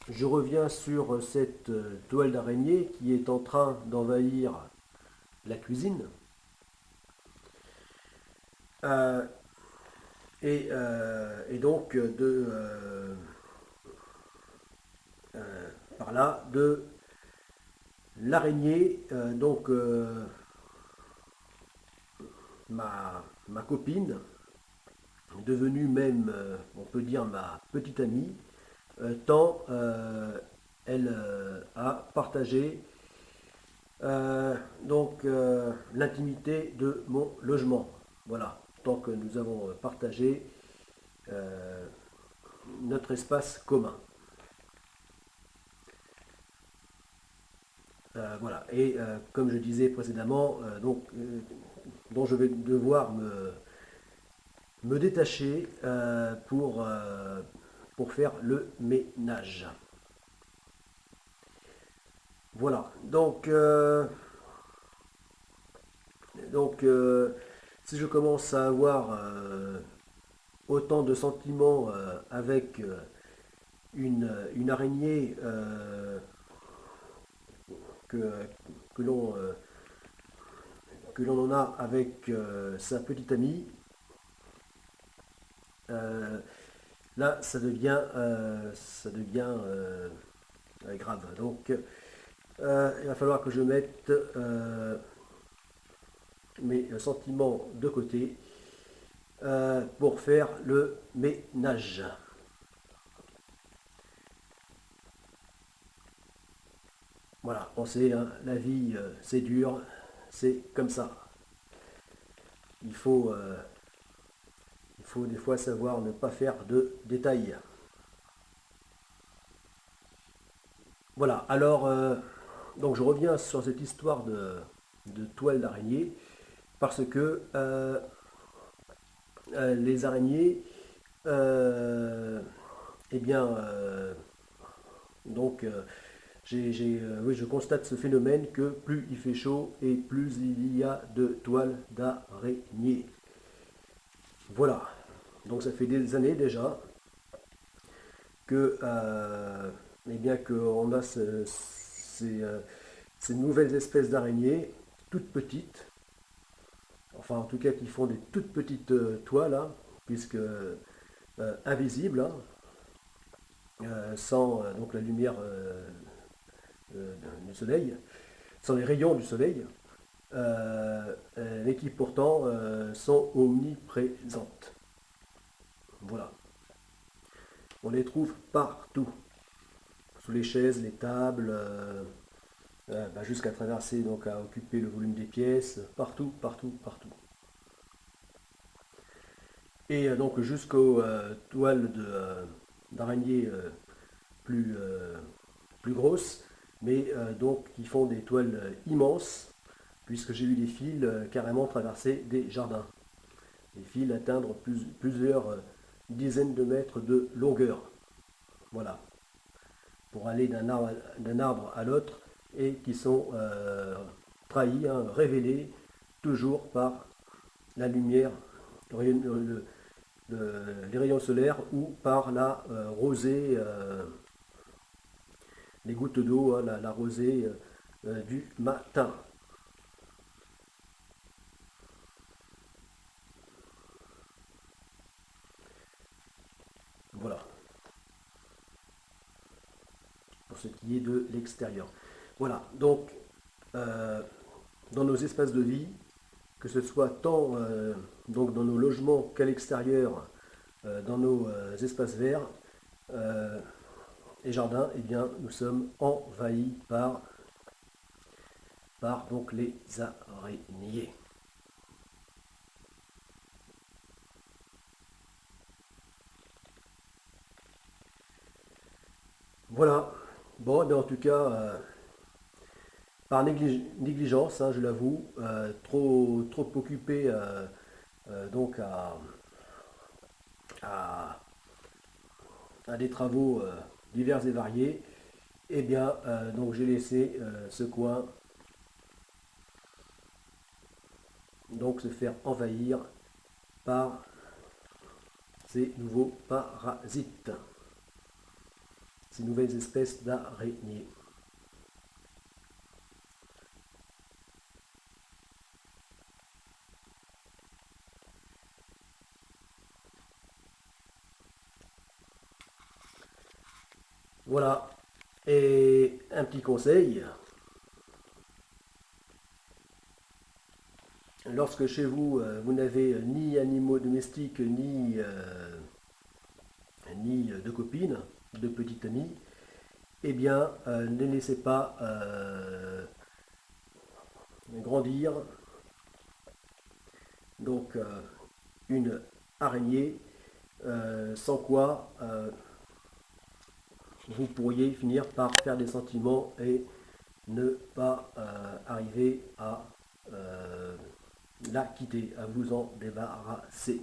je reviens sur cette toile d'araignée qui est en train d'envahir la cuisine. Euh, et donc par là de l'araignée, ma copine, devenue même, on peut dire, ma petite amie, tant elle a partagé l'intimité de mon logement. Voilà, tant que nous avons partagé euh, notre espace commun. Voilà, et comme je disais précédemment, dont je vais devoir me détacher pour faire le ménage. Voilà, donc si je commence à avoir autant de sentiments avec une araignée que, que l'on en a avec sa petite amie, euh, là ça devient grave. Donc il va falloir que je mette mes sentiments de côté pour faire le ménage. Voilà, on sait, hein, la vie c'est dur, c'est comme ça. Il faut, euh, il faut des fois savoir ne pas faire de détails. Voilà, alors donc je reviens sur cette histoire de toile d'araignée parce que les araignées, euh, eh bien, donc oui, je constate ce phénomène que plus il fait chaud et plus il y a de toiles d'araignée. Voilà, donc ça fait des années déjà que, eh bien, qu'on a ces nouvelles espèces d'araignées, toutes petites, enfin en tout cas qui font des toutes petites toiles, hein, puisque invisibles, hein, sans donc la lumière du soleil, sans les rayons du soleil, mais qui pourtant sont omniprésentes. Voilà, on les trouve partout, sous les chaises, les tables, jusqu'à traverser, donc à occuper le volume des pièces, partout, partout, partout. Et donc jusqu'aux toiles d'araignées plus grosses, mais donc qui font des toiles immenses, puisque j'ai vu des fils carrément traverser des jardins. Des fils atteindre plusieurs dizaines de mètres de longueur. Voilà, pour aller d'un arbre à l'autre et qui sont trahis, hein, révélés toujours par la lumière, les rayons solaires ou par la rosée, les gouttes d'eau, hein, la rosée du matin. Voilà, pour ce qui est de l'extérieur. Voilà, donc euh, dans nos espaces de vie, que ce soit tant donc dans nos logements qu'à l'extérieur, dans nos espaces verts euh, et jardins, eh bien, nous sommes envahis par donc les araignées. Voilà. Bon, mais en tout cas, par négligence, hein, je l'avoue, trop occupé donc à, à des travaux divers et variés, eh bien, donc j'ai laissé ce coin donc se faire envahir par ces nouveaux parasites. ces nouvelles espèces d'araignées. Voilà. Et un petit conseil, lorsque chez vous, vous n'avez ni animaux domestiques, ni de copines, de petites amies, eh bien, ne laissez pas grandir donc une araignée, sans quoi vous pourriez finir par faire des sentiments et ne pas arriver à la quitter, à vous en débarrasser.